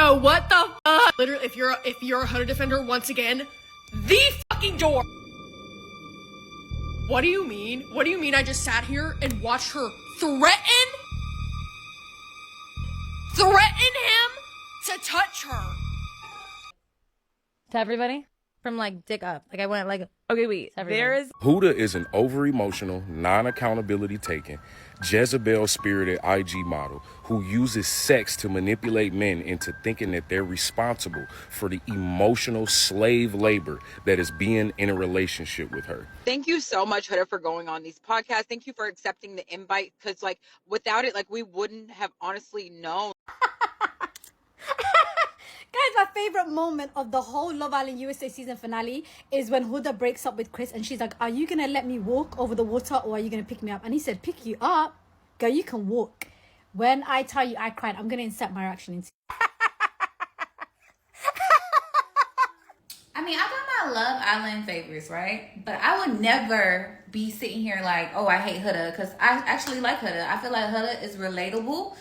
No, what the fuck? Literally, if you're a Huda defender, once again, the fucking door. What do you mean? What do you mean I just sat here and watched her threaten him to touch her? To everybody? From like dick up. Like I went like, okay, wait, there is. Huda is an over-emotional, non-accountability taking, Jezebel-spirited IG model who uses sex to manipulate men into thinking that they're responsible for the emotional slave labor that is being in a relationship with her. Thank you so much, Huda, for going on these podcasts. Thank you for accepting the invite, because like without it, like we wouldn't have honestly known. Guys, my favorite moment of the whole Love Island USA season finale is when Huda breaks up with Chris and she's like, are you going to let me walk over the water or are you going to pick me up? And he said, pick you up? Girl, you can walk. When I tell you I cried, I'm going to insert my reaction into. I mean, I got my Love Island favorites, right? But I would never be sitting here like, oh, I hate Huda, because I actually like Huda. I feel like Huda is relatable.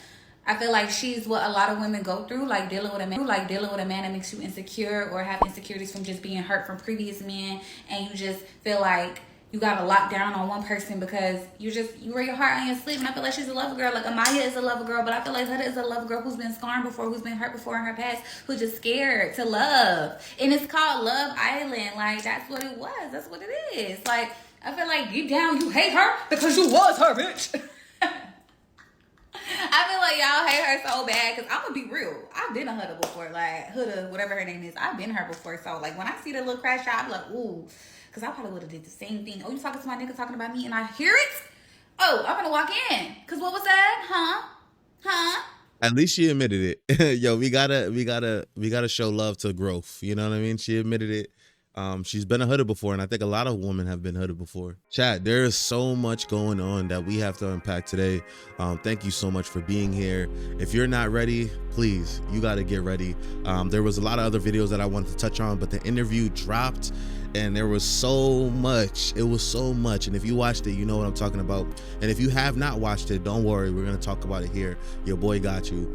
I feel like she's what a lot of women go through, like dealing with a man that makes you insecure or have insecurities from just being hurt from previous men, and you just feel like you got to lock down on one person because you wear your heart on your sleeve. And I feel like she's a lover girl. Like Amaya is a lover girl, but I feel like Huda is a lover girl who's been scarred before, who's been hurt before in her past, who's just scared to love. And it's called Love Island. Like, that's what it was. That's what it is. Like, I feel like deep down you hate her because you was her, bitch. I feel like y'all hate her so bad because I'm gonna be real. I've been a Huda before, like Huda, whatever her name is. I've been her before, so like when I see the little crash out, I'm like, ooh, because I probably would have did the same thing. Oh, you talking to my nigga talking about me, and I hear it. Oh, I'm gonna walk in. Cause what was that? Huh? At least she admitted it. Yo, we gotta show love to growth. You know what I mean? She admitted it. She's been a Huda before, and I think a lot of women have been Huda before. Chat, there is so much going on that we have to unpack today. Thank you so much for being here. If you're not ready, please, you got to get ready. There was a lot of other videos that I wanted to touch on, but the interview dropped, and there was so much. It was so much, and if you watched it, you know what I'm talking about. And if you have not watched it, don't worry, we're going to talk about it here. Your boy got you.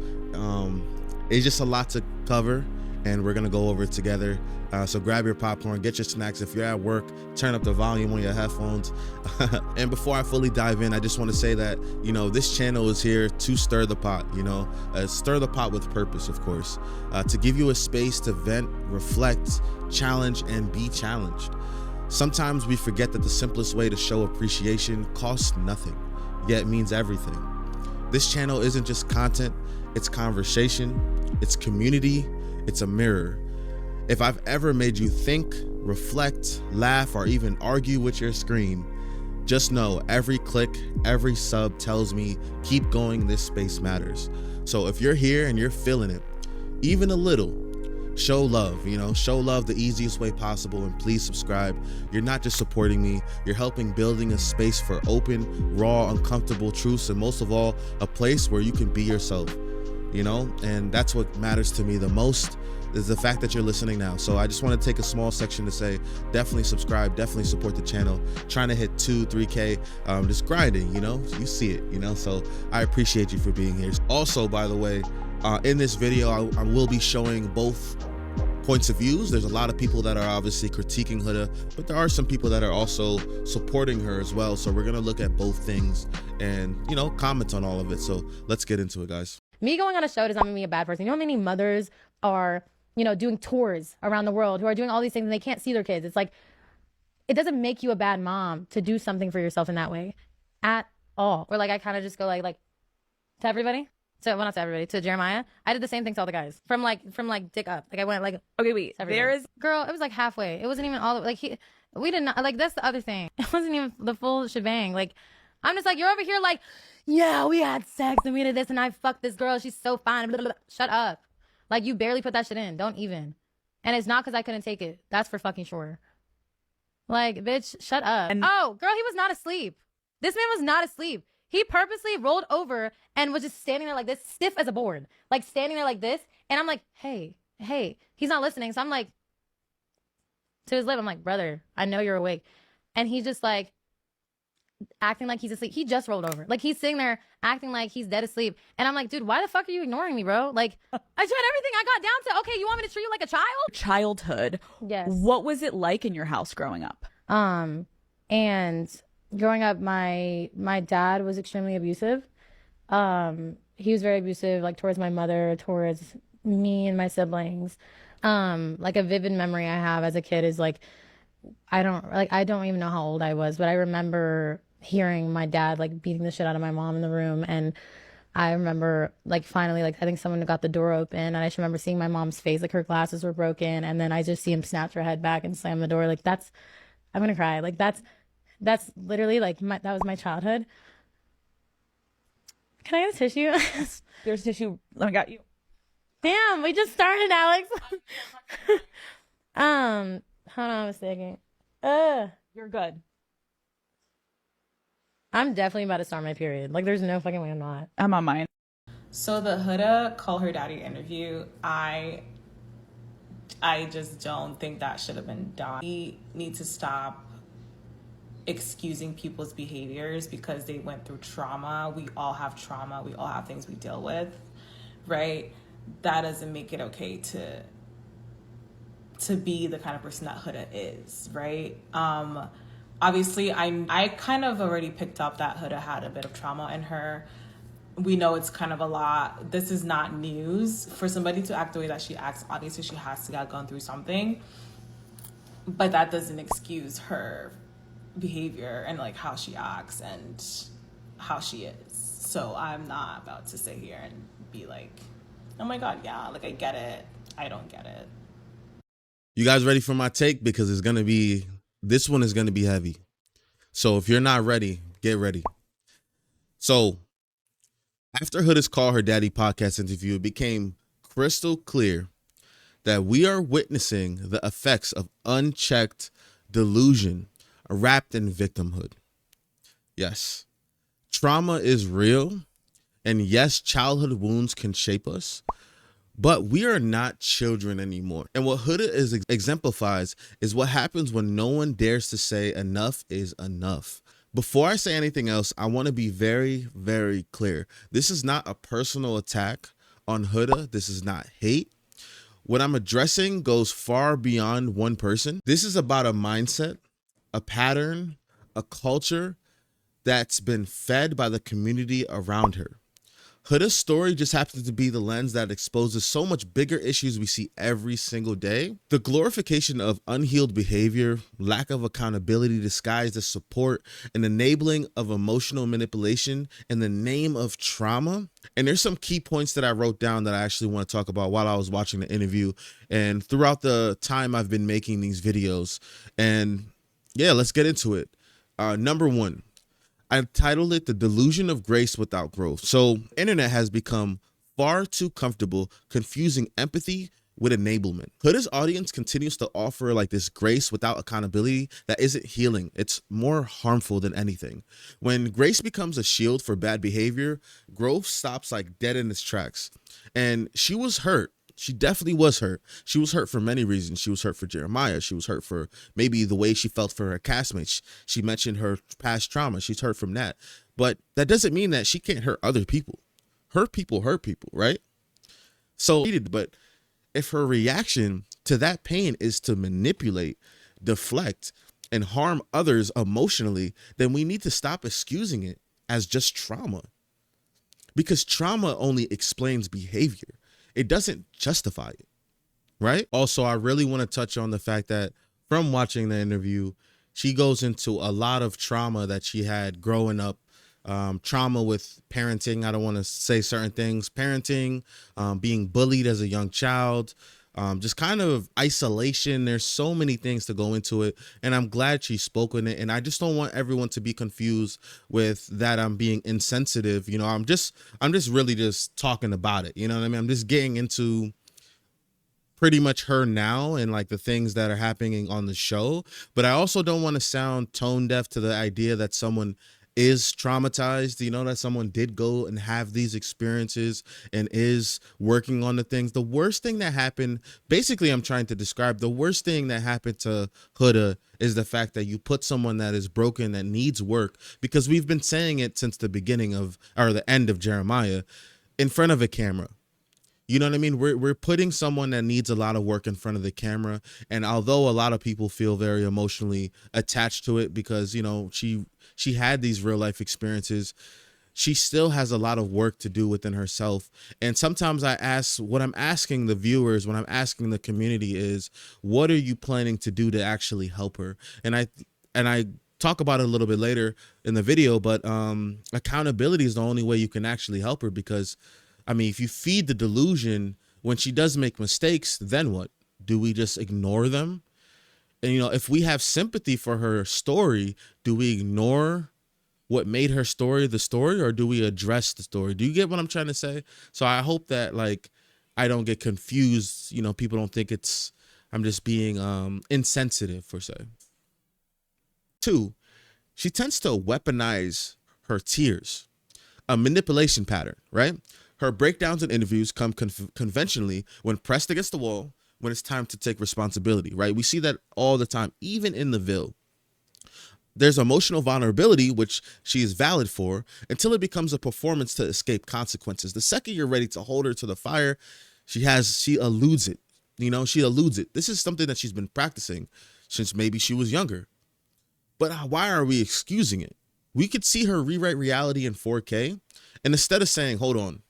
It's just a lot to cover, and we're gonna go over it together. So grab your popcorn, get your snacks. If you're at work, turn up the volume on your headphones. And before I fully dive in, I just want to say that, you know, this channel is here to stir the pot, you know, stir the pot with purpose, of course, to give you a space to vent, reflect, challenge, and be challenged. Sometimes we forget that the simplest way to show appreciation costs nothing, yet means everything. This channel isn't just content, it's conversation, it's community, it's a mirror. If I've ever made you think, reflect, laugh, or even argue with your screen, just know every click, every sub tells me keep going, this space matters. So if you're here and you're feeling it, even a little, show love, you know, show love the easiest way possible, and please subscribe. You're not just supporting me, you're helping building a space for open, raw, uncomfortable truths, and most of all, a place where you can be yourself, you know, and that's what matters to me the most, is the fact that you're listening now. So I just want to take a small section to say, definitely subscribe, definitely support the channel. Trying to hit 2-3K, just grinding, you know, you see it, you know, so I appreciate you for being here. Also, by the way, in this video, I will be showing both points of views. There's a lot of people that are obviously critiquing Huda, but there are some people that are also supporting her as well. So we're going to look at both things and, you know, comment on all of it. So let's get into it, guys. Me going on a show does not make me a bad person. You know how many mothers are, you know, doing tours around the world, who are doing all these things and they can't see their kids? It's like, it doesn't make you a bad mom to do something for yourself in that way at all. Or like, I kind of just go like to everybody. So, well, not to everybody, to Jeremiah. I did the same thing to all the guys from like dick up. Like I went like, okay, wait, there is, girl, it was like halfway. It wasn't even all the, like we did not, like, that's the other thing. It wasn't even the full shebang. Like, I'm just like, you're over here like, yeah, we had sex and we did this and I fucked this girl. She's so fine. Blah, blah, blah. Shut up. Like, you barely put that shit in. Don't even. And it's not because I couldn't take it. That's for fucking sure. Like, bitch, shut up. Oh, girl, he was not asleep. This man was not asleep. He purposely rolled over and was just standing there like this, stiff as a board. Like, standing there like this. And I'm like, hey. He's not listening. So I'm like, to his lip, I'm like, brother, I know you're awake. And he's just like, acting like he's asleep. He just rolled over. Like, he's sitting there acting like he's dead asleep. And I'm like, dude, why the fuck are you ignoring me, bro? Like, I tried everything. I got down to, okay, you want me to treat you like a child? Childhood. Yes. What was it like in your house growing up? And growing up, my dad was extremely abusive. He was very abusive, like, towards my mother, towards me and my siblings. Like, a vivid memory I have as a kid is, like, I don't even know how old I was, but I remember hearing my dad, like, beating the shit out of my mom in the room. And I remember, like, finally, like, I think someone got the door open, and I just remember seeing my mom's face, like, her glasses were broken, and then I just see him snatch her head back and slam the door. Like, I'm gonna cry. Like, that's literally, like, that was my childhood. Can I get a tissue? There's tissue. Let me got you. Damn, we just started, Alex. Hold on a second. You're good. I'm definitely about to start my period. Like, there's no fucking way I'm not. I'm on mine. So the Huda Call Her Daddy interview, I just don't think that should have been done. We need to stop excusing people's behaviors because they went through trauma. We all have trauma. We all have things we deal with, right? That doesn't make it okay to be the kind of person that Huda is, right? Obviously, I kind of already picked up that Huda had a bit of trauma in her. We know it's kind of a lot. This is not news. For somebody to act the way that she acts, obviously she has to have gone through something. But that doesn't excuse her behavior and like how she acts and how she is. So I'm not about to sit here and be like, oh my God, yeah, like I get it. I don't get it. You guys ready for my take? Because this one is going to be heavy. So if you're not ready, get ready. So after Huda's Call Her Daddy podcast interview, it became crystal clear that we are witnessing the effects of unchecked delusion wrapped in victimhood. Yes, trauma is real. And yes, childhood wounds can shape us. But we are not children anymore. And what Huda exemplifies is what happens when no one dares to say enough is enough. Before I say anything else, I want to be very, very clear. This is not a personal attack on Huda. This is not hate. What I'm addressing goes far beyond one person. This is about a mindset, a pattern, a culture that's been fed by the community around her. Huda's story just happens to be the lens that exposes so much bigger issues we see every single day. The glorification of unhealed behavior, lack of accountability disguised as support, and enabling of emotional manipulation in the name of trauma. And there's some key points that I wrote down that I actually want to talk about while I was watching the interview and throughout the time I've been making these videos. And yeah, let's get into it. Number one. I titled it The Delusion of Grace Without Growth. So internet has become far too comfortable confusing empathy with enablement. Huda's audience continues to offer like this grace without accountability that isn't healing. It's more harmful than anything. When grace becomes a shield for bad behavior, growth stops like dead in its tracks. And she was hurt. She definitely was hurt. She was hurt for many reasons. She was hurt for Jeremiah. She was hurt for maybe the way she felt for her castmates. She mentioned her past trauma. She's hurt from that. But that doesn't mean that she can't hurt other people. Hurt people, right? So, but if her reaction to that pain is to manipulate, deflect, and harm others emotionally, then we need to stop excusing it as just trauma. Because trauma only explains behavior. It doesn't justify it, right? Also, I really want to touch on the fact that from watching the interview, she goes into a lot of trauma that she had growing up, trauma with parenting. I don't want to say certain things, parenting, being bullied as a young child, just kind of isolation. There's so many things to go into it. And I'm glad she spoke on it. And I just don't want everyone to be confused with that I'm being insensitive. You know, I'm just really just talking about it. You know what I mean? I'm just getting into pretty much her now and like the things that are happening on the show. But I also don't want to sound tone deaf to the idea that someone is traumatized, you know, that someone did go and have these experiences and is working on the things. The worst thing that happened, basically, I'm trying to describe the worst thing that happened to Huda is the fact that you put someone that is broken, that needs work, because we've been saying it since the beginning of, or the end of Jeremiah, in front of a camera. You know what I mean? We're putting someone that needs a lot of work in front of the camera. And although a lot of people feel very emotionally attached to it because, you know, she had these real life experiences, she still has a lot of work to do within herself. And sometimes I ask, what I'm asking the viewers, what I'm asking the community is, what are you planning to do to actually help her? And I talk about it a little bit later in the video, but accountability is the only way you can actually help her, because I mean, if you feed the delusion when she does make mistakes, then what? Do we just ignore them? And, you know, if we have sympathy for her story, do we ignore what made her story the story, or do we address the story? Do you get what I'm trying to say? So I hope that, like, I don't get confused. You know, people don't think I'm just being insensitive, per se. 2, she tends to weaponize her tears, a manipulation pattern, right? Her breakdowns in interviews come conventionally when pressed against the wall, when it's time to take responsibility, right? We see that all the time, even in the Ville. There's emotional vulnerability, which she is valid for, until it becomes a performance to escape consequences. The second you're ready to hold her to the fire, she eludes it. You know, she eludes it. This is something that she's been practicing since maybe she was younger. But why are we excusing it? We could see her rewrite reality in 4K, and instead of saying, hold on,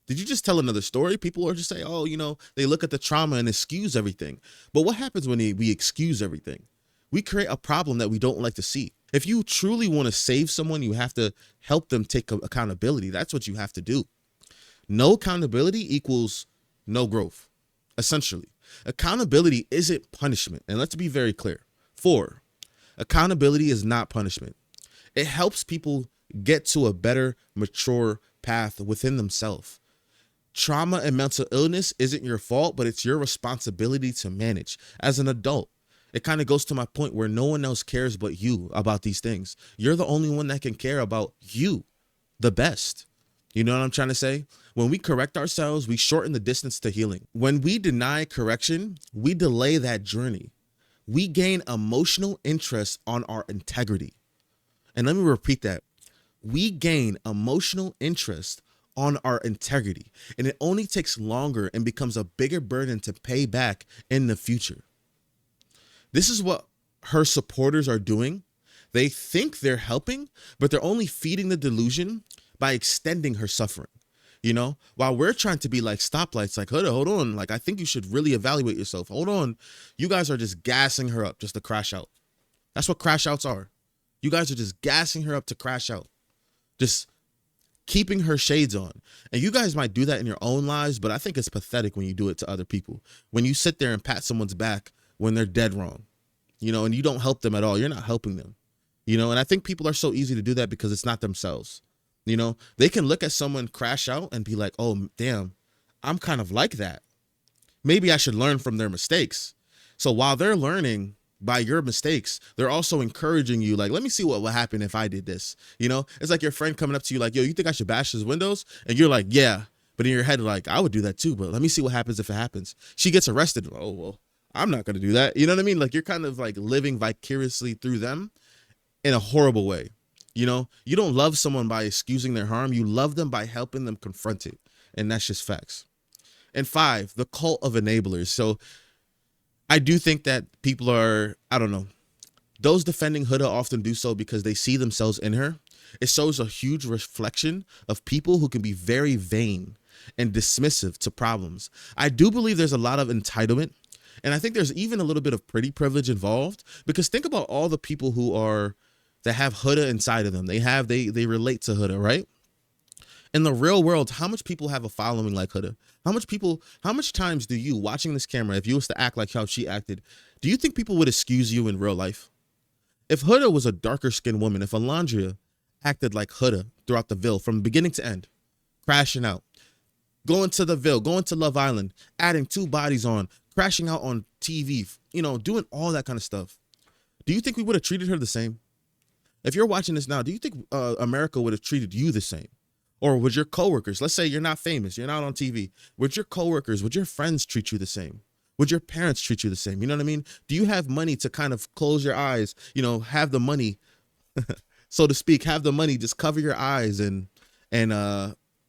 did you just tell another story? People are just saying, oh, you know, they look at the trauma and excuse everything. But what happens when we excuse everything? We create a problem that we don't like to see. If you truly want to save someone, you have to help them take accountability. That's what you have to do. No accountability equals no growth, essentially. Accountability isn't punishment. And let's be very clear. 4, accountability is not punishment. It helps people get to a better, mature path within themselves. Trauma and mental illness isn't your fault, but it's your responsibility to manage as an adult. It kind of goes to my point where no one else cares but you about these things. You're the only one that can care about you the best. You know what I'm trying to say? When we correct ourselves, we shorten the distance to healing. When we deny correction, we delay that journey. We gain emotional interest on our integrity. And let me repeat that. We gain emotional interest on our integrity, and it only takes longer and becomes a bigger burden to pay back in the future. This is what her supporters are doing. They think they're helping, but they're only feeding the delusion by extending her suffering. You know, while we're trying to be like stoplights, like, hold on, like, I think you should really evaluate yourself. Hold on. You guys are just gassing her up just to crash out. That's what crash outs are. You guys are just gassing her up to crash out. Just keeping her shades on. And you guys might do that in your own lives, but I think it's pathetic when you do it to other people. When you sit there and pat someone's back when they're dead wrong, you know, and you don't help them at all. You're not helping them, you know, and I think people are so easy to do that because it's not themselves. You know, they can look at someone crash out and be like, oh, damn, I'm kind of like that. Maybe I should learn from their mistakes. So while they're learning by your mistakes, they're also encouraging you, like, let me see what would happen if I did this. You know, it's like your friend coming up to you like, yo, you think I should bash his windows? And you're like, yeah. But in your head, like, I would do that too, but let me see what happens if it happens. She gets arrested. Oh, well, I'm not going to do that. You know what I mean? Like, you're kind of like living vicariously through them in a horrible way. You know, you don't love someone by excusing their harm. You love them by helping them confront it. And that's just facts. And 5, the cult of enablers. So I do think that people are, I don't know, those defending Huda often do so because they see themselves in her. It shows a huge reflection of people who can be very vain and dismissive to problems. I do believe there's a lot of entitlement. And I think there's even a little bit of pretty privilege involved, because think about all the people that have Huda inside of them. They relate to Huda, right? In the real world, how much people have a following like Huda? How much times do you, watching this camera, if you was to act like how she acted, do you think people would excuse you in real life? If Huda was a darker skinned woman, if Alondria acted like Huda throughout the Ville from beginning to end, crashing out, going to the Ville, going to Love Island, adding 2 bodies on, crashing out on TV, you know, doing all that kind of stuff, do you think we would have treated her the same? If you're watching this now, do you think America would have treated you the same? Or would your coworkers, let's say you're not famous, you're not on TV, would your coworkers, would your friends treat you the same? Would your parents treat you the same? You know what I mean? Do you have money to kind of close your eyes, you know, have the money, so to speak, have the money, just cover your eyes and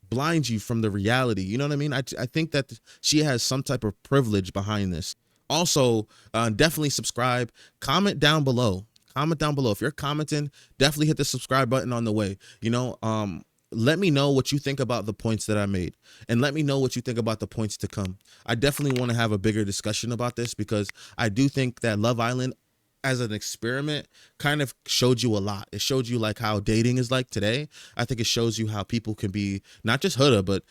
blind you from the reality? You know what I mean? I think that she has some type of privilege behind this. Also, definitely subscribe, comment down below. Comment down below. If you're commenting, definitely hit the subscribe button on the way. You know, let me know what you think about the points that I made, and let me know what you think about the points to come. I definitely want to have a bigger discussion about this, because I do think that Love Island as an experiment kind of showed you a lot. It showed you like how dating is like today. I think it shows you how people can be not just Huda, but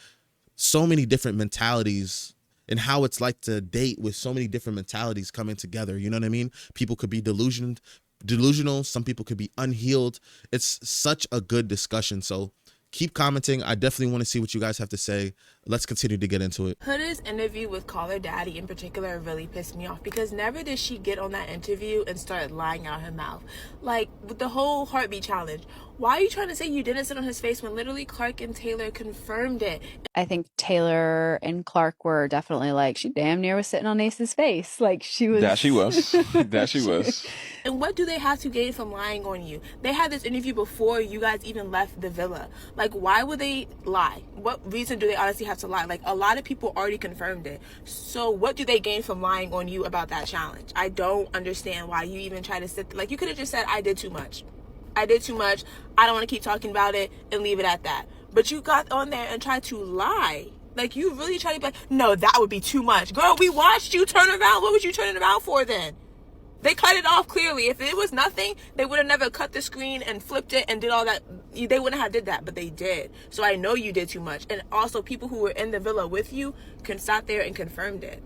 so many different mentalities, and how it's like to date with so many different mentalities coming together. You know what I mean? People could be delusional. Some people could be unhealed. It's such a good discussion. So keep commenting. I definitely want to see what you guys have to say. Let's continue to get into it. Huda's interview with Call Her Daddy in particular really pissed me off, because never did she get on that interview and start lying out her mouth. Like with the whole heartbeat challenge. Why are you trying to say you didn't sit on his face when literally Clark and Taylor confirmed it? I think Taylor and Clark were definitely like, she damn near was sitting on Ace's face. Like she was. That she was. That she was. And what do they have to gain from lying on you? They had this interview before you guys even left the villa. Like, why would they lie? What reason do they honestly have to lie? Like, a lot of people already confirmed it. So what do they gain from lying on you about that challenge? I don't understand why you even try to sit. Like, you could have just said, I did too much. I did too much. I don't want to keep talking about it, and leave it at that. But you got on there and tried to lie. Like, you really tried to be like, no, that would be too much. Girl, we watched you turn around. What was you turning around for then? They cut it off clearly. If it was nothing, they would have never cut the screen and flipped it and did all that. They wouldn't have did that, but they did. So I know you did too much. And also, people who were in the villa with you can sat there and confirmed it.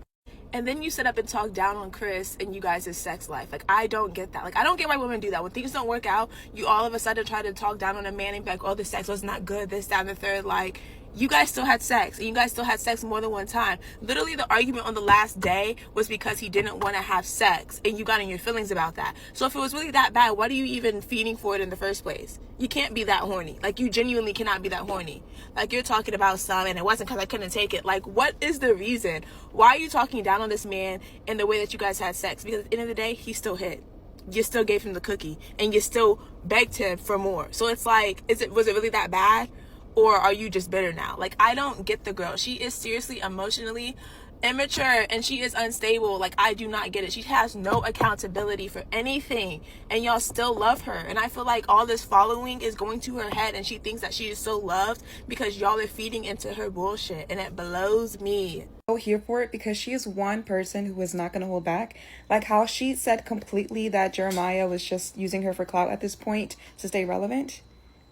And then you sit up and talk down on Chris and you guys' sex life. Like, I don't get that. Like, I don't get why women do that. When things don't work out, you all of a sudden try to talk down on a man and be like, oh, the sex was not good, this, that, and the third. Like, you guys still had sex, and you guys still had sex more than one time. Literally, the argument on the last day was because he didn't want to have sex, and you got in your feelings about that. So if it was really that bad, what are you even feeding for it in the first place? You can't be that horny. Like, you genuinely cannot be that horny. Like, you're talking about some, and it wasn't because I couldn't take it. Like, what is the reason? Why are you talking down on this man in the way that you guys had sex? Because at the end of the day, he still hit. You still gave him the cookie, and you still begged him for more. So it's like, was it really that bad? Or are you just bitter now? Like, I don't get the girl. She is seriously emotionally immature, and she is unstable. Like, I do not get it. She has no accountability for anything, and y'all still love her. And I feel like all this following is going to her head, and she thinks that she is so loved because y'all are feeding into her bullshit, and it blows me. Here for it, because she is one person who is not going to hold back. Like how she said completely that Jeremiah was just using her for clout at this point to stay relevant.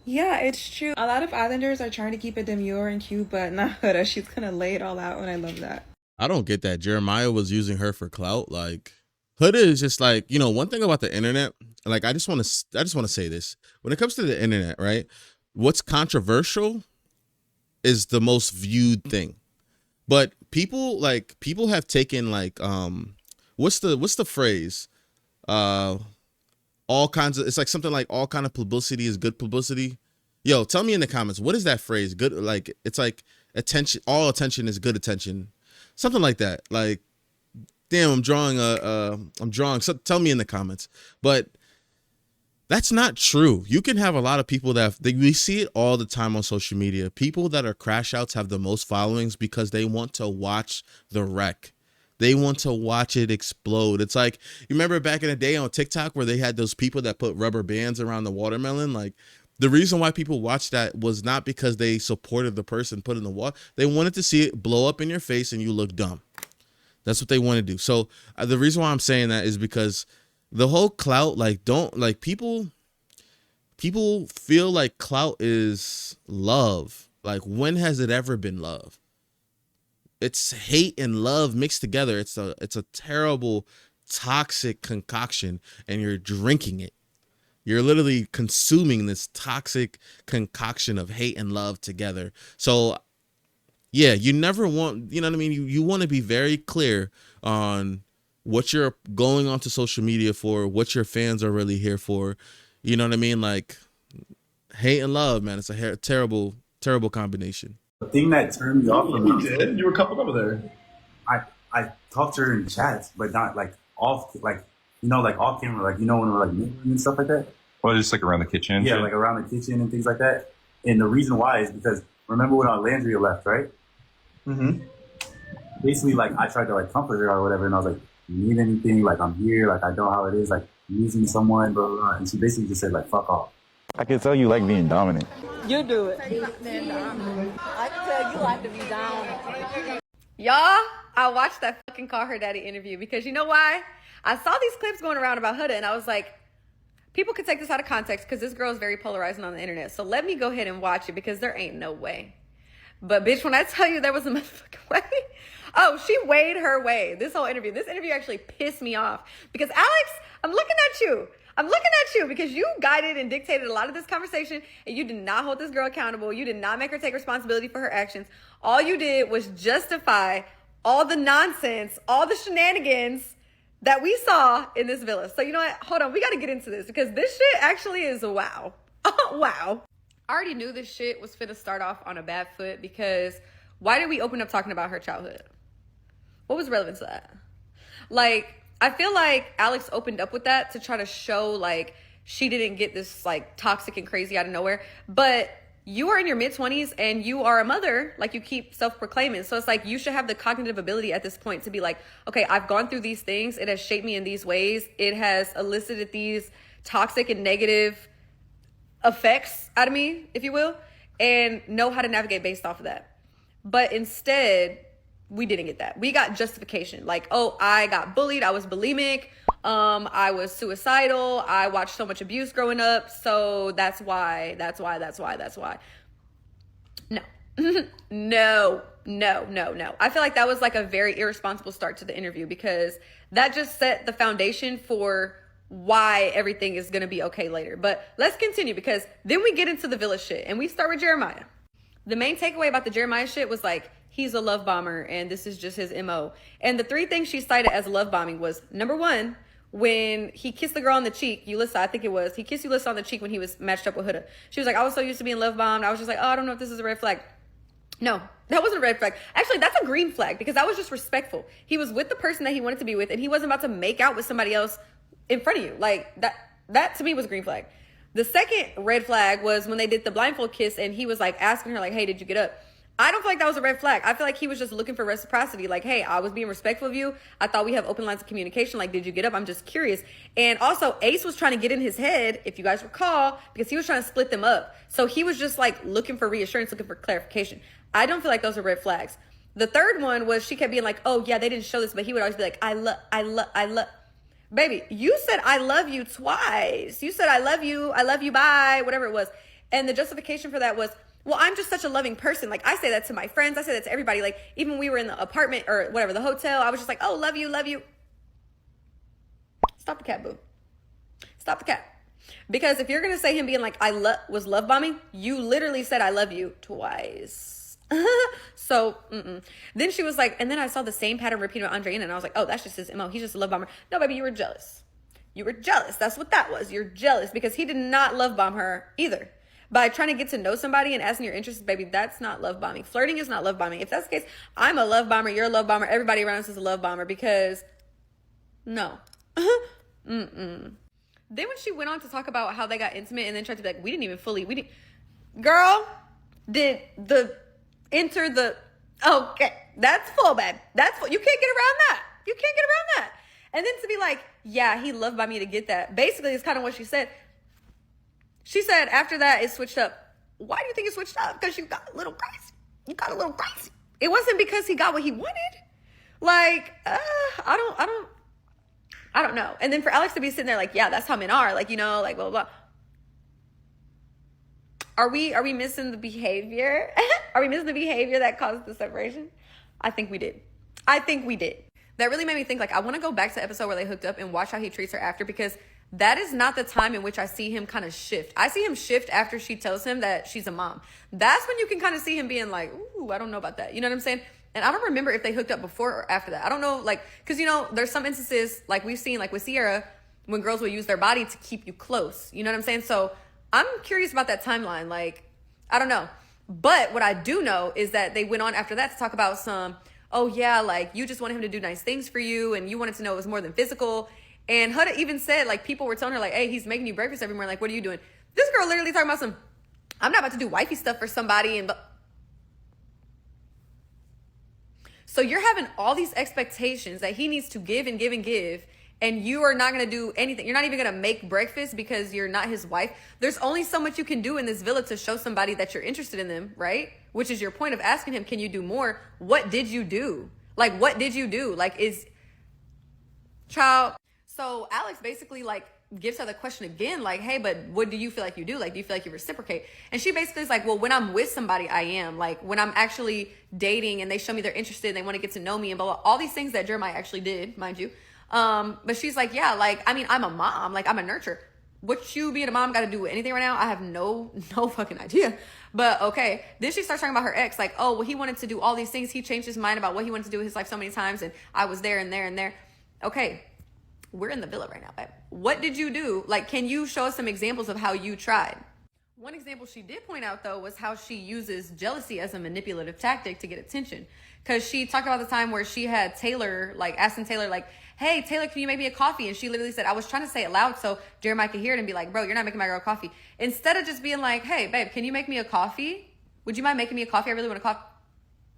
Yeah, it's true. A lot of Islanders are trying to keep it demure and cute, but not Huda. She's gonna lay it all out, and I love that. I don't get that. Jeremiah was using her for clout. Like, Huda is just like, you know, one thing about the internet, like, I just want to say this. When it comes to the internet, right? What's controversial is the most viewed thing. But people have taken like, what's the phrase? All kinds of, it's like something like all kind of publicity is good publicity. Yo, tell me in the comments, what is that phrase? Good, like, it's like attention, all attention is good attention. Something like that. Like, damn, I'm drawing. So tell me in the comments. But that's not true. You can have a lot of people we see it all the time on social media. People that are crash outs have the most followings because they want to watch the wreck. They want to watch it explode. It's like, you remember back in the day on TikTok where they had those people that put rubber bands around the watermelon? Like, the reason why people watched that was not because they supported the person put in the water. They wanted to see it blow up in your face and you look dumb. That's what they want to do. So the reason why I'm saying that is because the whole clout, like, people feel like clout is love. Like, when has it ever been love? It's hate and love mixed together. It's a terrible, toxic concoction, and you're drinking it. You're literally consuming this toxic concoction of hate and love together. So, yeah, you never want, you know what I mean? You want to be very clear on what you're going onto social media for, what your fans are really here for. You know what I mean? Like hate and love, man. It's a terrible, terrible combination. The thing that turned me off from You did. You were coupled up with her. I talked to her in chats, but not like off, like, you know, like off camera, like, you know, when we're like mingling and stuff like that. Well, just like around the kitchen. Yeah, like around the kitchen and things like that. And the reason why is because remember when Landria left, right? Mm-hmm. Basically, like I tried to like comfort her or whatever, and I was like, "You need anything? Like I'm here. Like I know how it is. Like losing someone, blah blah." blah. And she basically just said like, "Fuck off." I can tell you like being dominant. You do it. I can tell you like to be down. Y'all, I watched that fucking Call Her Daddy interview because you know why? I saw these clips going around about Huda and I was like, people could take this out of context because this girl is very polarizing on the internet. So let me go ahead and watch it because there ain't no way. But bitch, when I tell you there was a motherfucking way. Oh, she weighed her way. This interview actually pissed me off because Alex, I'm looking at you because you guided and dictated a lot of this conversation and you did not hold this girl accountable. You did not make her take responsibility for her actions. All you did was justify all the nonsense, all the shenanigans that we saw in this villa. So you know what? Hold on. We got to get into this because this shit actually is wow. Wow. I already knew this shit was finna start off on a bad foot because why did we open up talking about her childhood? What was relevant to that? Like, I feel like Alex opened up with that to try to show like she didn't get this like toxic and crazy out of nowhere. But you are in your mid-20s and you are a mother, like you keep self-proclaiming. So it's like you should have the cognitive ability at this point to be like, okay, I've gone through these things. It has shaped me in these ways. It has elicited these toxic and negative effects out of me, if you will, and know how to navigate based off of that. But instead, we didn't get that. We got justification. Like, oh, I got bullied. I was bulimic. I was suicidal. I watched so much abuse growing up. So that's why. No. No. I feel like that was like a very irresponsible start to the interview because that just set the foundation for why everything is going to be okay later. But let's continue because then we get into the villa shit and we start with Jeremiah. The main takeaway about the Jeremiah shit was like, he's a love bomber and this is just his MO. And the three things she cited as love bombing was, number one, when he kissed the girl on the cheek, Yulissa, I think it was, he kissed Yulissa on the cheek when he was matched up with Huda. She was like, I was so used to being love bombed. I was just like, oh, I don't know if this is a red flag. No, that wasn't a red flag. Actually, that's a green flag because that was just respectful. He was with the person that he wanted to be with and he wasn't about to make out with somebody else in front of you. Like that to me was a green flag. The second red flag was when they did the blindfold kiss and he was like asking her like, hey, did you get up? I don't feel like that was a red flag. I feel like he was just looking for reciprocity. Like, hey, I was being respectful of you. I thought we have open lines of communication. Like, did you get up? I'm just curious. And also Ace was trying to get in his head, if you guys recall, because he was trying to split them up. So he was just like looking for reassurance, looking for clarification. I don't feel like those are red flags. The third one was she kept being like, oh yeah, they didn't show this, but he would always be like, I love. Baby, you said I love you twice. You said I love you, bye, whatever it was. And the justification for that was, well, I'm just such a loving person. Like, I say that to my friends. I say that to everybody. Like, even when we were in the apartment or whatever, the hotel, I was just like, oh, love you, love you. Stop the cat, boo. Stop the cat. Because if you're going to say him being like, was love bombing, you literally said I love you twice. So, Then she was like, and then I saw the same pattern repeated with Andreina, and I was like, oh, that's just his MO. He's just a love bomber. No, baby, you were jealous. You were jealous. That's what that was. You're jealous because he did not love bomb her either. By trying to get to know somebody and asking your interests, baby, that's not love bombing. Flirting is not love bombing. If that's the case, I'm a love bomber, you're a love bomber, everybody around us is a love bomber because no. Then when she went on to talk about how they got intimate and then tried to be like, girl, did the enter the, okay, that's full, babe. That's full. You can't get around that. You can't get around that. And then to be like, yeah, he loved by me to get that. Basically, it's kind of what she said. She said after that, it switched up. Why do you think it switched up? Because you got a little crazy. You got a little crazy. It wasn't because he got what he wanted. Like, I don't know. And then for Alex to be sitting there like, yeah, that's how men are. Like, you know, like blah, blah, blah. Are we missing the behavior? Are we missing the behavior that caused the separation? I think we did. That really made me think, like, I want to go back to the episode where they hooked up and watch how he treats her after, because that is not the time in which I see him kind of shift. I see him shift after she tells him that she's a mom. That's when you can kind of see him being like, ooh, I don't know about that. You know what I'm saying? And I don't remember if they hooked up before or after that. I don't know, like, because, you know, there's some instances, like we've seen, like with Sierra, when girls will use their body to keep you close. You know what I'm saying? So I'm curious about that timeline. Like, I don't know. But what I do know is that they went on after that to talk about some, oh yeah, like you just wanted him to do nice things for you and you wanted to know it was more than physical. And Huda even said, like, people were telling her, like, hey, he's making you breakfast every morning. Like, what are you doing? This girl literally talking about some, I'm not about to do wifey stuff for somebody. And so you're having all these expectations that he needs to give and give and give. And you are not going to do anything. You're not even going to make breakfast because you're not his wife. There's only so much you can do in this villa to show somebody that you're interested in them, right? Which is your point of asking him, can you do more? What did you do? Like, what did you do? Like, is child. So Alex basically like gives her the question again, like, hey, but what do you feel like you do? Like, do you feel like you reciprocate? And she basically is like, well, when I'm with somebody, I am. Like, when I'm actually dating and they show me they're interested and they want to get to know me and blah, blah, all these things that Jeremiah actually did, mind you. But she's like, yeah, like, I mean, I'm a mom, like, I'm a nurturer. What you being a mom got to do with anything right now? I have no fucking idea. But okay. Then she starts talking about her ex, like, oh, well, he wanted to do all these things. He changed his mind about what he wanted to do with his life so many times. And I was there and there and there. Okay. We're in the villa right now, babe. What did you do? Like, can you show us some examples of how you tried? One example she did point out, though, was how she uses jealousy as a manipulative tactic to get attention. Because she talked about the time where she had Taylor, like, asking Taylor, like, hey, Taylor, can you make me a coffee? And she literally said, I was trying to say it loud so Jeremiah could hear it and be like, bro, you're not making my girl coffee. Instead of just being like, hey, babe, can you make me a coffee? Would you mind making me a coffee? I really want a coffee.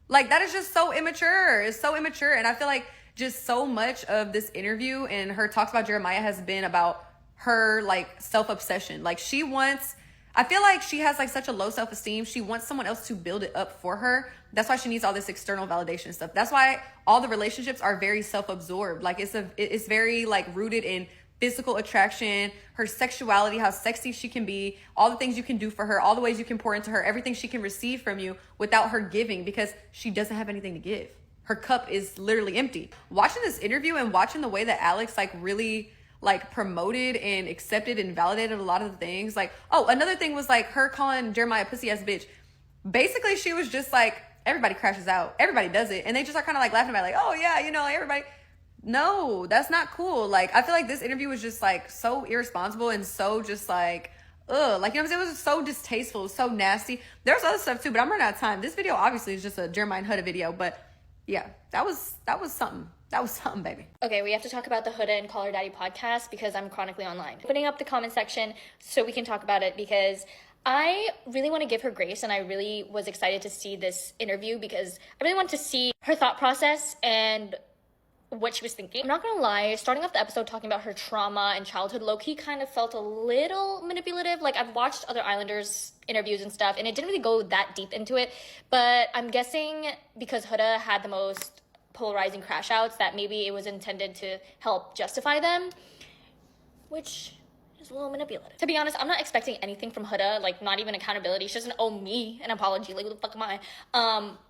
Like, that is just so immature. It's so immature. And I feel like just so much of this interview and her talks about Jeremiah has been about her, like, self-obsession. Like, she wants, I feel like she has, like, such a low self-esteem. She wants someone else to build it up for her. That's why she needs all this external validation stuff. That's why all the relationships are very self-absorbed. Like, it's very, like, rooted in physical attraction, her sexuality, how sexy she can be, all the things you can do for her, all the ways you can pour into her, everything she can receive from you without her giving, because she doesn't have anything to give. Her cup is literally empty. Watching this interview and watching the way that Alex, like, really, like, promoted and accepted and validated a lot of the things. Like, oh, another thing was, like, her calling Jeremiah a pussy ass bitch. Basically, she was just like, everybody crashes out. Everybody does it. And they just are kind of, like, laughing about it, like, oh, yeah, you know, like, everybody. No, that's not cool. Like, I feel like this interview was just, like, so irresponsible and so just, like, ugh. Like, you know what I'm saying? It was so distasteful. It was so nasty. There's other stuff, too, but I'm running out of time. This video, obviously, is just a Jeremiah and Huda video, but yeah, that was something. That was something, baby. Okay, we have to talk about the Huda Call Her Daddy podcast because I'm chronically online. Putting up the comment section so we can talk about it because I really want to give her grace and I really was excited to see this interview because I really want to see her thought process and what she was thinking. I'm not gonna lie, starting off the episode talking about her trauma and childhood low-key kind of felt a little manipulative. Like, I've watched other Islanders interviews and stuff and it didn't really go that deep into it, but I'm guessing because Huda had the most polarizing crash outs that maybe it was intended to help justify them, which is a little manipulative. To be honest, I'm not expecting anything from Huda, like, not even accountability. She doesn't owe me an apology. Like, who the fuck am I?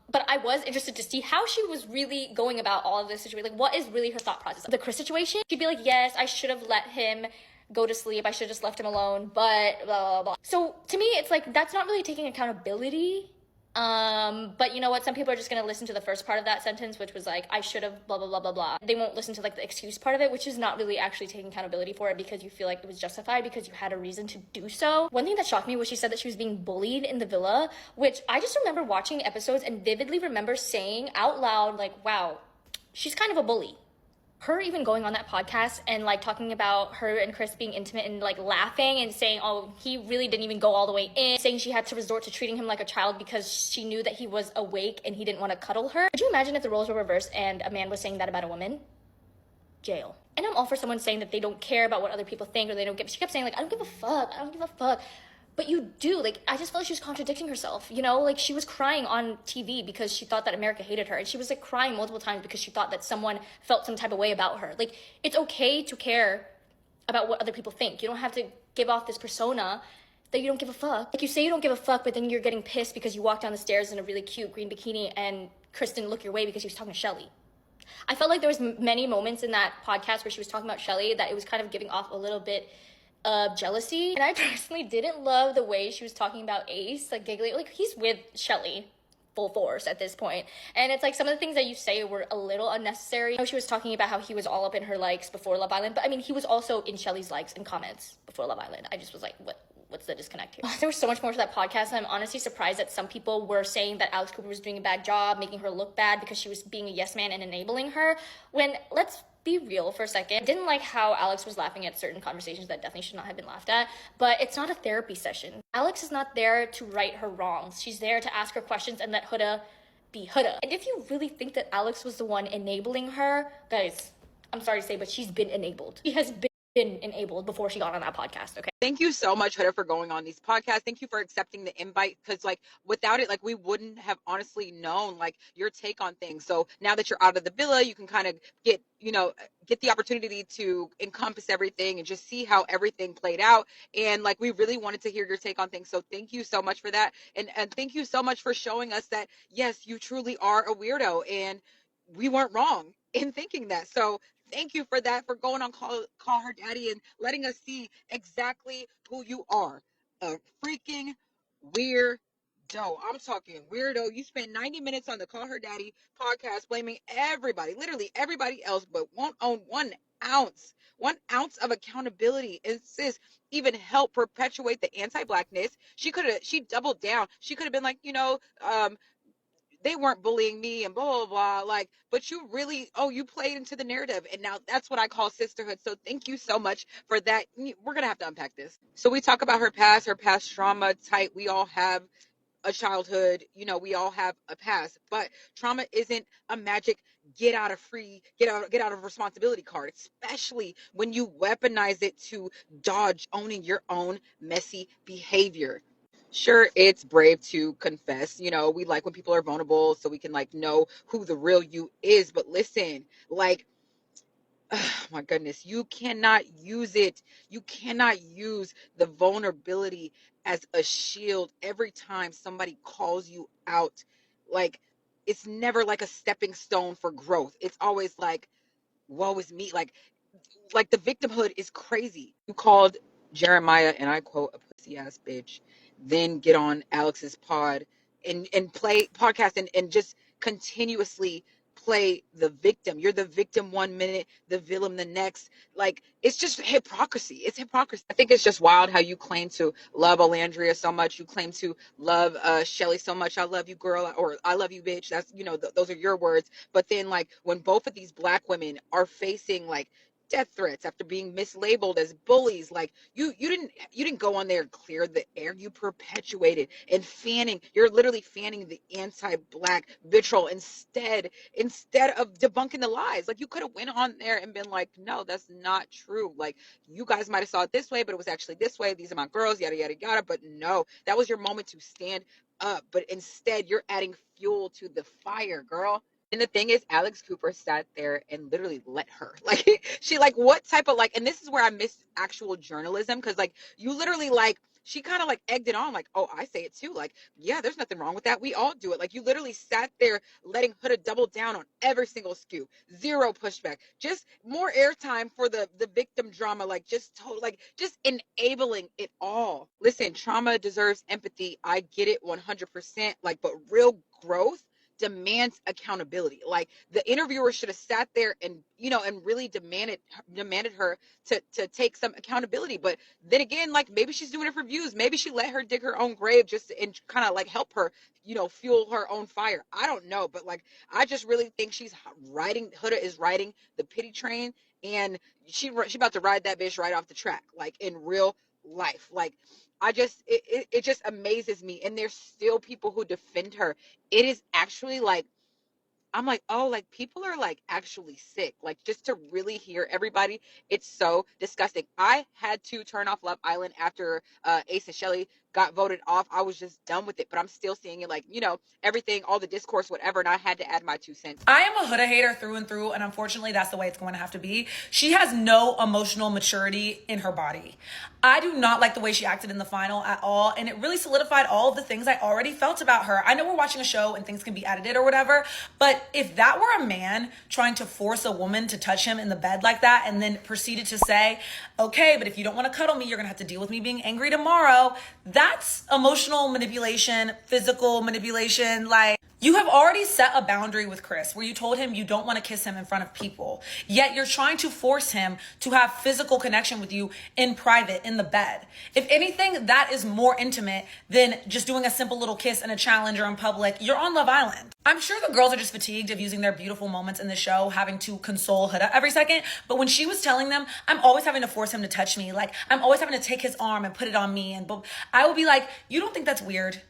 But I was interested to see how she was really going about all of this situation. Like, what is really her thought process? The Chris situation, she'd be like, yes, I should have let him go to sleep. I should have just left him alone, but blah, blah, blah. So to me, it's like, that's not really taking accountability. But you know what? Some people are just going to listen to the first part of that sentence, which was like, I should have blah, blah, blah, blah, blah. They won't listen to like the excuse part of it, which is not really actually taking accountability for it because you feel like it was justified because you had a reason to do so. One thing that shocked me was she said that she was being bullied in the villa, which I just remember watching episodes and vividly remember saying out loud, like, wow, she's kind of a bully. Her even going on that podcast and like talking about her and Chris being intimate and like laughing and saying, oh, he really didn't even go all the way in, saying she had to resort to treating him like a child because she knew that he was awake and he didn't want to cuddle her. Could you imagine if the roles were reversed and a man was saying that about a woman? Jail. And I'm all for someone saying that they don't care about what other people think or they don't give. She kept saying like, I don't give a fuck. I don't give a fuck. But you do. Like, I just felt like she was contradicting herself, you know? Like, she was crying on TV because she thought that America hated her. And she was, like, crying multiple times because she thought that someone felt some type of way about her. Like, it's okay to care about what other people think. You don't have to give off this persona that you don't give a fuck. Like, you say you don't give a fuck, but then you're getting pissed because you walk down the stairs in a really cute green bikini and Chris didn't look your way because he was talking to Shelly. I felt like there was many moments in that podcast where she was talking about Shelly that it was kind of giving off a little bit of jealousy. And I personally didn't love the way she was talking about Ace, like giggling, like he's with Shelly. full force at this point. And it's like some of the things that you say were a little unnecessary. I know she was talking about how he was all up in her likes before Love Island, but I mean, he was also in Shelly's likes and comments before Love Island. I just was like, what's the disconnect here? There was so much more to that podcast, and I'm honestly surprised that some people were saying that Alex Cooper was doing a bad job, making her look bad because she was being a yes man and enabling her, when, let's be real for a second. I didn't like how Alex was laughing at certain conversations that definitely should not have been laughed at, but it's not a therapy session. Alex is not there to right her wrongs. She's there to ask her questions and let Huda be Huda. And if you really think that Alex was the one enabling her, guys, I'm sorry to say, but she's been enabled. She has been enabled before she got on that podcast, okay? Thank you so much, Huda, for going on these podcasts. Thank you for accepting the invite, because like without it, like we wouldn't have honestly known like your take on things. So now that you're out of the villa, you can kind of get the opportunity to encompass everything and just see how everything played out. And like we really wanted to hear your take on things. So thank you so much for that. And thank you so much for showing us that yes, you truly are a weirdo, and we weren't wrong in thinking that. So thank you for that, for going on Call Her Daddy and letting us see exactly who you are. A freaking weirdo. I'm talking weirdo. You spent 90 minutes on the Call Her Daddy podcast blaming everybody, literally everybody else, but won't own 1 ounce of accountability. And sis, even help perpetuate the anti-blackness. She doubled down. She could have been like, they weren't bullying me and blah, blah, blah. Like, but you really, you played into the narrative. And now that's what I call sisterhood. So thank you so much for that. We're going to have to unpack this. So we talk about her past trauma type. We all have a childhood, we all have a past, but trauma isn't a magic get out of responsibility card, especially when you weaponize it to dodge owning your own messy behavior. Sure, it's brave to confess. We like when people are vulnerable so we can like know who the real you is. But listen, like, oh my goodness, you cannot use it. You cannot use the vulnerability as a shield every time somebody calls you out. Like, it's never like a stepping stone for growth. It's always like, woe is me. Like the victimhood is crazy. You called Jeremiah, and I quote, a pussy ass bitch, then get on Alex's pod and play podcast and just continuously play the victim. You're the victim 1 minute, the villain the next. Like, it's just hypocrisy. It's hypocrisy. I think it's just wild how you claim to love Alandria so much. You claim to love Shelly so much. I love you, girl, or I love you, bitch. That's, those are your words. But then like when both of these Black women are facing like death threats after being mislabeled as bullies, like you didn't go on there and clear the air. You perpetuated and you're literally fanning the anti-Black vitriol instead of debunking the lies. Like, you could have went on there and been like, no, that's not true. Like, you guys might have saw it this way, but it was actually this way. These are my girls, yada yada yada. But no, that was your moment to stand up. But instead you're adding fuel to the fire, girl. And the thing is, Alex Cooper sat there and literally let her. Like, she, like, what type of, like, and this is where I miss actual journalism, because, like, you literally, like, she kind of, like, egged it on, like, oh, I say it too. Like, yeah, there's nothing wrong with that. We all do it. Like, you literally sat there letting Huda double down on every single scoop. Zero pushback. Just more airtime for the victim drama. Like, just enabling it all. Listen, trauma deserves empathy. I get it 100%. Like, but real growth demands accountability. Like, the interviewer should have sat there and and really demanded her to take some accountability. But then again, like, maybe she's doing it for views. Maybe she let her dig her own grave just and kind of like help her fuel her own fire. I don't know, but like, I just really think Huda is riding the pity train, and she about to ride that bitch right off the track, like in real life. Like, it just amazes me. And there's still people who defend her. It is actually like, I'm like, oh, like, people are like actually sick. Like, just to really hear everybody, it's so disgusting. I had to turn off Love Island after Ace and Shelly got voted off. I was just done with it, but I'm still seeing it, like, everything, all the discourse, whatever, and I had to add my 2 cents. I am a Huda hater through and through, and unfortunately that's the way it's going to have to be. She has no emotional maturity in her body. I do not like the way she acted in the final at all, and it really solidified all of the things I already felt about her. I know we're watching a show and things can be edited or whatever, but if that were a man trying to force a woman to touch him in the bed like that and then proceeded to say, okay, but if you don't want to cuddle me, you're gonna have to deal with me being angry tomorrow, that's emotional manipulation, physical manipulation. Like, You have already set a boundary with Chris where you told him you don't want to kiss him in front of people, yet you're trying to force him to have physical connection with you in private, in the bed. If anything, that is more intimate than just doing a simple little kiss in a challenge or in public. You're on Love Island. I'm sure the girls are just fatigued of using their beautiful moments in the show, having to console Huda every second. But when she was telling them, I'm always having to force him to touch me. Like, I'm always having to take his arm and put it on me. And I would be like, you don't think that's weird?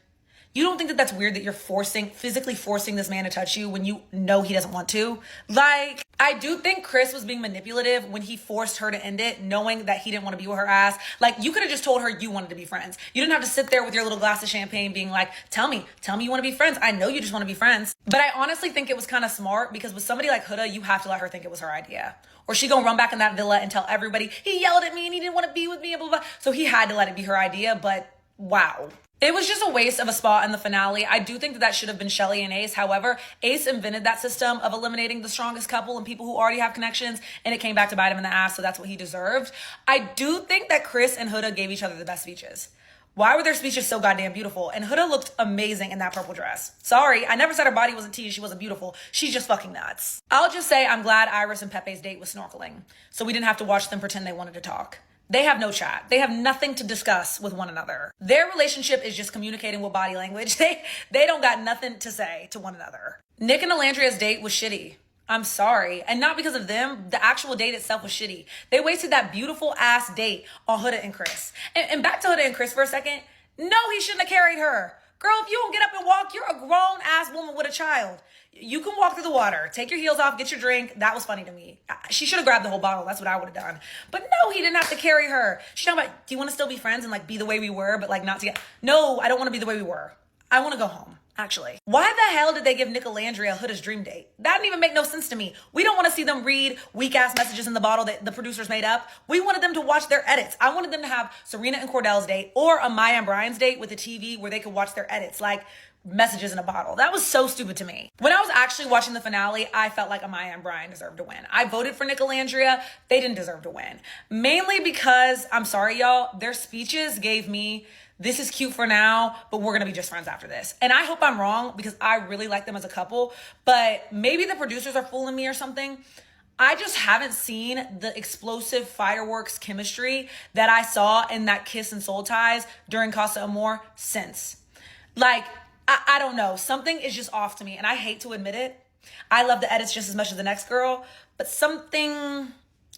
You don't think that that's weird that you're physically forcing this man to touch you when you know he doesn't want to? Like, I do think Chris was being manipulative when he forced her to end it, knowing that he didn't want to be with her ass. Like, you could have just told her you wanted to be friends. You didn't have to sit there with your little glass of champagne being like, tell me you want to be friends. I know you just want to be friends. But I honestly think it was kind of smart because with somebody like Huda, you have to let her think it was her idea. Or she gonna run back in that villa and tell everybody, he yelled at me and he didn't want to be with me and blah, blah, blah. So he had to let it be her idea, but wow. It was just a waste of a spot in the finale. I do think that should have been Shelly and Ace. However, Ace invented that system of eliminating the strongest couple and people who already have connections, and it came back to bite him in the ass, so that's what he deserved. I do think that Chris and Huda gave each other the best speeches. Why were their speeches so goddamn beautiful? And Huda looked amazing in that purple dress. Sorry, I never said her body wasn't tea and she wasn't beautiful. She's just fucking nuts. I'll just say I'm glad Iris and Pepe's date was snorkeling, so we didn't have to watch them pretend they wanted to talk. They have no chat. They have nothing to discuss with one another. Their relationship is just communicating with body language. They don't got nothing to say to one another. Nick and Alandria's date was shitty. I'm sorry. And not because of them. The actual date itself was shitty. They wasted that beautiful ass date on Huda and Chris. And back to Huda and Chris for a second. No, he shouldn't have carried her. Girl, if you don't get up and walk, you're a grown ass woman with a child. You can walk through the water, take your heels off, get your drink. That was funny to me. She should have grabbed the whole bottle. That's what I would have done. But no, he didn't have to carry her. She's talking about, do you want to still be friends and like be the way we were, but like not together? No, I don't want to be the way we were. I want to go home, actually. Why the hell did they give Nick Alandria Huda's dream date? That didn't even make no sense to me. We don't want to see them read weak ass messages in the bottle that the producers made up. We wanted them to watch their edits. I wanted them to have Serena and Cordell's date or a Maya and Brian's date with a TV where they could watch their edits. Like, messages in a bottle. That was so stupid to me. When I was actually watching the finale, I felt like Amaya and Brian deserved to win. I voted for Nick Alandria. They didn't deserve to win. Mainly because, I'm sorry y'all, their speeches gave me, this is cute for now, but we're gonna be just friends after this. And I hope I'm wrong because I really like them as a couple, but maybe the producers are fooling me or something. I just haven't seen the explosive fireworks chemistry that I saw in that Kiss and Soul Ties during Casa Amor since. Like, I don't know. Something is just off to me, and I hate to admit it. I love the edits just as much as the next girl, but something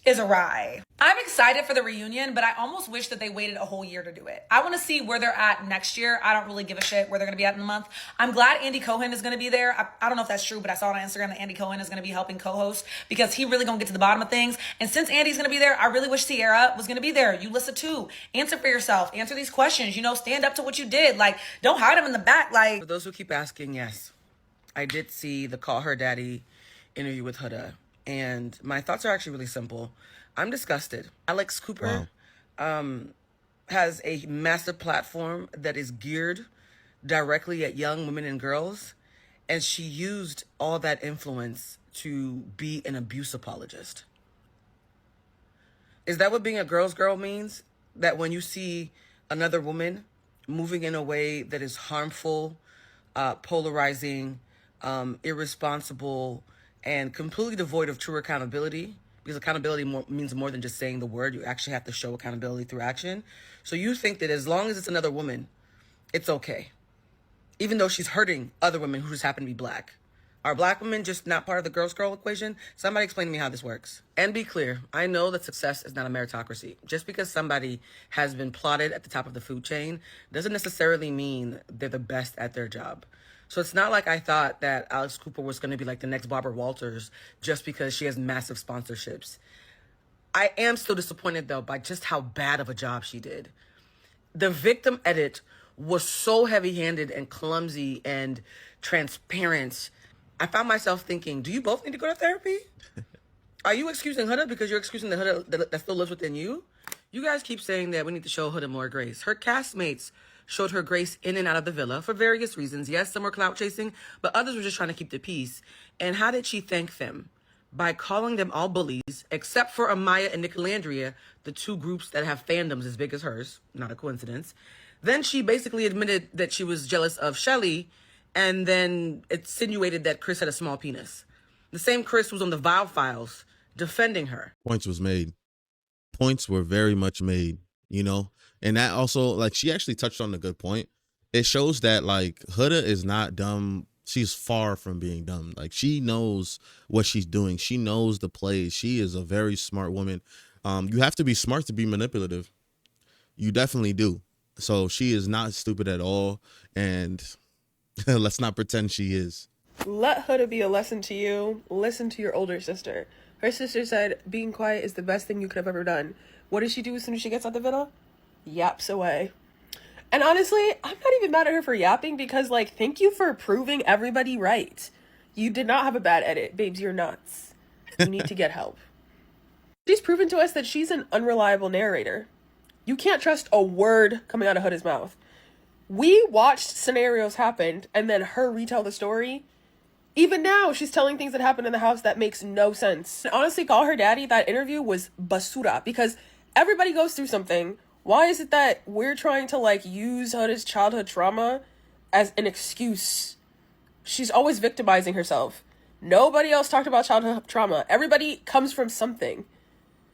is awry. I'm excited for the reunion, but I almost wish that they waited a whole year to do it. I want to see where they're at next year. I don't really give a shit where they're going to be at in a month. I'm glad Andy Cohen is going to be there. I don't know if that's true, but I saw on Instagram that Andy Cohen is going to be helping co-host because he really going to get to the bottom of things. And since Andy's going to be there, I really wish Sierra was going to be there. You listen too. Answer for yourself. Answer these questions. You know, stand up to what you did. Like, don't hide them in the back. Like, for those who keep asking, yes, I did see the Call Her Daddy interview with Huda. And my thoughts are actually really simple. I'm disgusted. Alex Cooper has a massive platform that is geared directly at young women and girls. And she used all that influence to be an abuse apologist. Is that what being a girl's girl means? That when you see another woman moving in a way that is harmful, polarizing, irresponsible, and completely devoid of true accountability, because accountability means more than just saying the word. You actually have to show accountability through action. So you think that as long as it's another woman, it's okay. Even though she's hurting other women who just happen to be black. Are black women just not part of the girl's girl equation? Somebody explain to me how this works. And be clear, I know that success is not a meritocracy. Just because somebody has been plotted at the top of the food chain doesn't necessarily mean they're the best at their job. So it's not like I thought that Alex Cooper was going to be like the next Barbara Walters just because she has massive sponsorships. I am still disappointed, though, by just how bad of a job she did. The victim edit was so heavy-handed and clumsy and transparent. I found myself thinking, do you both need to go to therapy? Are you excusing Huda because you're excusing the Huda that still lives within you? You guys keep saying that we need to show Huda more grace. Her castmates showed her grace in and out of the villa for various reasons. Yes, some were clout chasing, but others were just trying to keep the peace. And how did she thank them? By calling them all bullies, except for Amaya and Nick Alandria, the two groups that have fandoms as big as hers. Not a coincidence. Then she basically admitted that she was jealous of Shelly and then insinuated that Chris had a small penis. The same Chris was on the Vile Files defending her. Points was made. Points were very much made, you know? And that also, like, she actually touched on a good point. It shows that, like, Huda is not dumb. She's far from being dumb. Like, she knows what she's doing. She knows the plays. She is a very smart woman. You have to be smart to be manipulative. You definitely do. So she is not stupid at all. And let's not pretend she is. Let Huda be a lesson to you. Listen to your older sister. Her sister said being quiet is the best thing you could have ever done. What does she do as soon as she gets out the villa? Yaps away. And honestly, I'm not even mad at her for yapping because, like, thank you for proving everybody right. You did not have a bad edit. Babes, you're nuts. You need to get help. She's proven to us that she's an unreliable narrator. You can't trust a word coming out of Huda's mouth. We watched scenarios happen and then her retell the story. Even now, she's telling things that happened in the house that makes no sense. Honestly, Call Her Daddy, that interview was basura because everybody goes through something. Why is it that we're trying to, like, use Huda's childhood trauma as an excuse? She's always victimizing herself. Nobody else talked about childhood trauma. Everybody comes from something.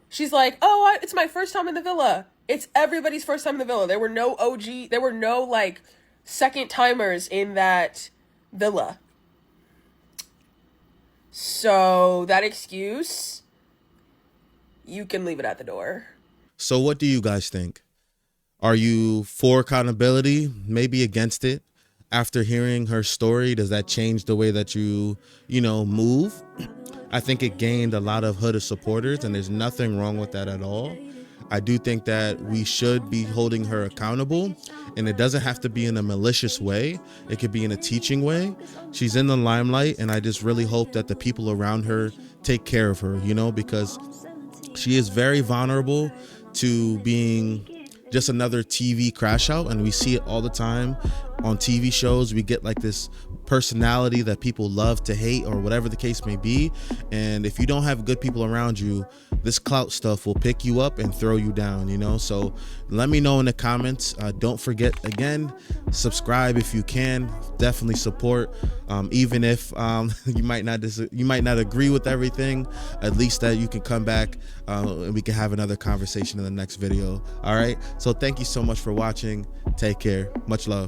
She's like, oh, it's my first time in the villa. It's everybody's first time in the villa. There were no OG, there were no, like, second timers in that villa. So that excuse, you can leave it at the door. So what do you guys think? Are you for accountability? Maybe against it? After hearing her story, does that change the way that you move? I think it gained a lot of Huda supporters, and there's nothing wrong with that at all. I do think that we should be holding her accountable, and it doesn't have to be in a malicious way. It could be in a teaching way. She's in the limelight, and I just really hope that the people around her take care of her, because she is very vulnerable to being just another TV crash out, and we see it all the time on TV shows. We get like this personality that people love to hate or whatever the case may be, and if you don't have good people around you, this clout stuff will pick you up and throw you down, so let me know in the comments. Don't forget, again, subscribe if you can. Definitely support, even if you might not agree with everything. At least that you can come back and we can have another conversation in the next video. All right, so thank you so much for watching. Take care. Much love.